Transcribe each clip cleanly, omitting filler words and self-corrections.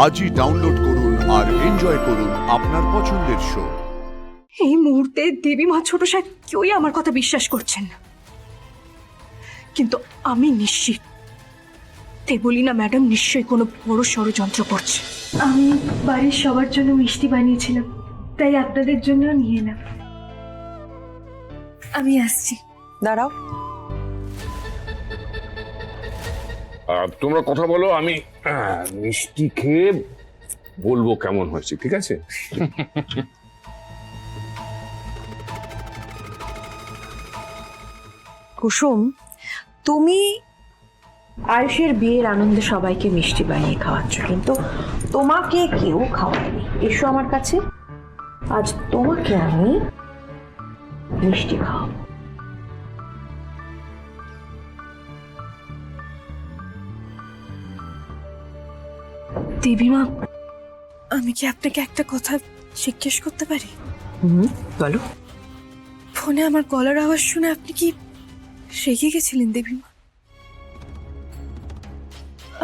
আজই ডাউনলোড করুন আর এনজয় করুন আপনার পছন্দের শো। এই মুহূর্তে দেবী মা ছোট সাহেব কেউই আমার কথা বিশ্বাস করছেন না, কিন্তু আমি নিশ্চিত দেবলীনা ম্যাডাম নিশ্চয়ই কোনো বড় ষড়যন্ত্র করছে। আমি বাড়ির সবার জন্য মিষ্টি বানিয়েছিলাম, তাই আপনাদের জন্য নিয়ে এলাম। আমি আসছি। দাঁড়াও, তোমরা কথা বলো, আমি মিষ্টি খেয়ে বলবো কেমন হয়েছে, ঠিক আছে? কুসুম, তুমি আয়ুষের বিয়ের আনন্দে সবাইকে মিষ্টি বানিয়ে খাওয়াচ্ছ, কিন্তু তোমাকে কেউ খাওয়ায়নি। এসো আমার কাছে, আজ তোমাকে আমি মিষ্টি খাওয়াবো। দেবী মা, আমি কি আপনাকে একটা কথা জিজ্ঞেস করতে পারি? বলো। ফোনে আমার গলার আওয়াজ শুনে আপনি কি রেগে গেছিলেন দেবী মা?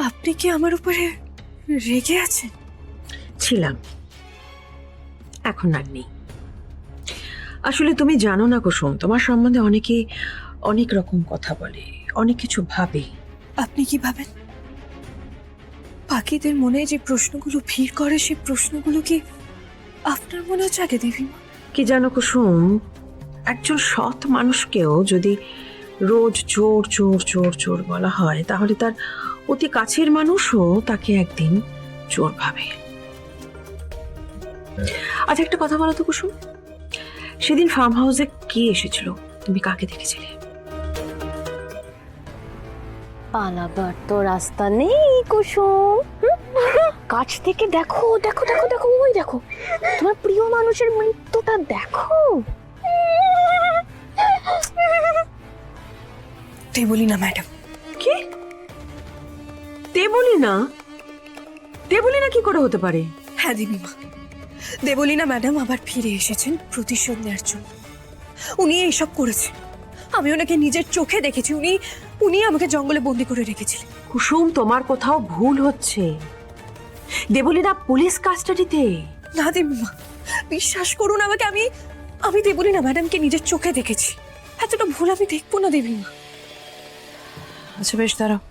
আপনি কি আমার উপরে রেগে আছেন? ছিলাম, এখন আর নেই। আসলে তুমি জানো না কুসুম, তোমার সম্বন্ধে অনেকে অনেক রকম কথা বলে, অনেক কিছু ভাবে। আপনি কি ভাবেন? বাকিদের মনে যে প্রশ্নগুলো ভিড় করে, সেই প্রশ্নগুলো কি আপনার মনেও জাগে দেবী মা? কি জানো কুসুম, একজন সৎ মানুষকেও যদি রোজ চোর চোর চোর চোর বলা হয়, তাহলে তার অতি কাছের মানুষও তাকে একদিন চোর ভাবে। আচ্ছা, একটা কথা বলো তো কুসুম, সেদিন ফার্ম হাউসে কে এসেছিল? তুমি কাকে দেখেছিলে? পালাবার তো রাস্তা নেই কুসুম। কাছ থেকে দেখো দেখো দেখো দেখো, ওই দেখো তোমার প্রিয় মানুষের মৃত্যুটা দেখো। দেবলীনা ম্যাডাম। কি? দেবলীনা? দেবলীনা কি করে হতে পারে? হ্যাঁ দেবী মা, দেবলীনা ম্যাডাম আবার ফিরে এসেছেন প্রতিশোধ নেওয়ার জন্য। উনি এইসব করেছেন, আমি ওনাকে নিজের চোখে দেখেছি। উনি আমাকে জঙ্গলে বন্দি করে রেখেছিলেন। কুসুম, তোমার কোথাও ভুল হচ্ছে। দেবলীনা পুলিশ কাস্টাডিতে। না দেবী মা, বিশ্বাস করুন আমাকে, আমি দেবলীনা ম্যাডামকে নিজের চোখে দেখেছি। এতটা ভুল আমি দেখবো না দেবী মা। আচ্ছা বেশ, দাঁড়াও।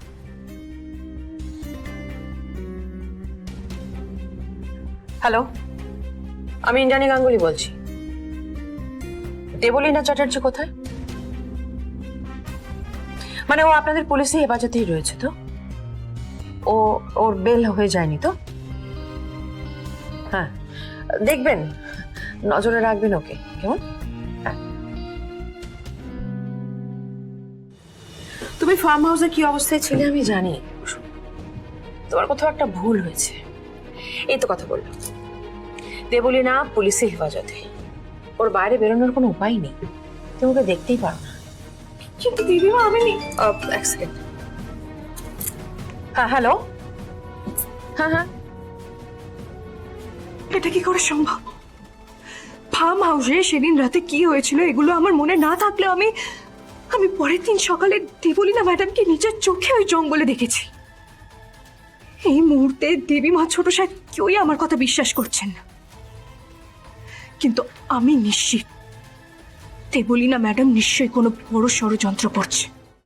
হ্যালো, আমি ইন্দ্রাণী গাঙ্গুলি বলছি। দেবলীনা চ্যাটার্জি কোথায়? মানে ও আপনাদের পুলিশে হেফাজতেই রয়েছে তো? ওর বেল হয়ে যায়নি তো? হ্যাঁ, দেখবেন, নজরে রাখবেন ওকে, কেমন? হ্যাঁ। তুমি ফার্ম হাউসে কি অবস্থায় ছিলে আমি জানি। তোমার কোথাও একটা ভুল হয়েছে। এই তো কথা বললো, দেবলীনা পুলিশে হেফাজতে, ওর বাইরে বেরোনোর কোনো উপায় নেই। তুমি ওকে দেখতেই পারো না। কিন্তু দেবী মা, আমি এক সেকেন্ড। হ্যাঁ, হ্যালো। হ্যাঁ হ্যাঁ, এটা কি করে সম্ভব? ফার্ম হাউসে সেদিন রাতে কি হয়েছিল এগুলো আমার মনে না থাকলে আমি পরের দিন সকালে দেবলীনা ম্যাডামকে নিজের চোখে ওই জঙ্গলে দেখেছি। এই মুহূর্তে দেবী মা ছোট সাহেব কেউই আমার কথা বিশ্বাস করছেন না, কিন্তু আমি নিশ্চিত দেবলীনা ম্যাডাম নিশ্চয়ই কোনো বড় ষড়যন্ত্র করছে।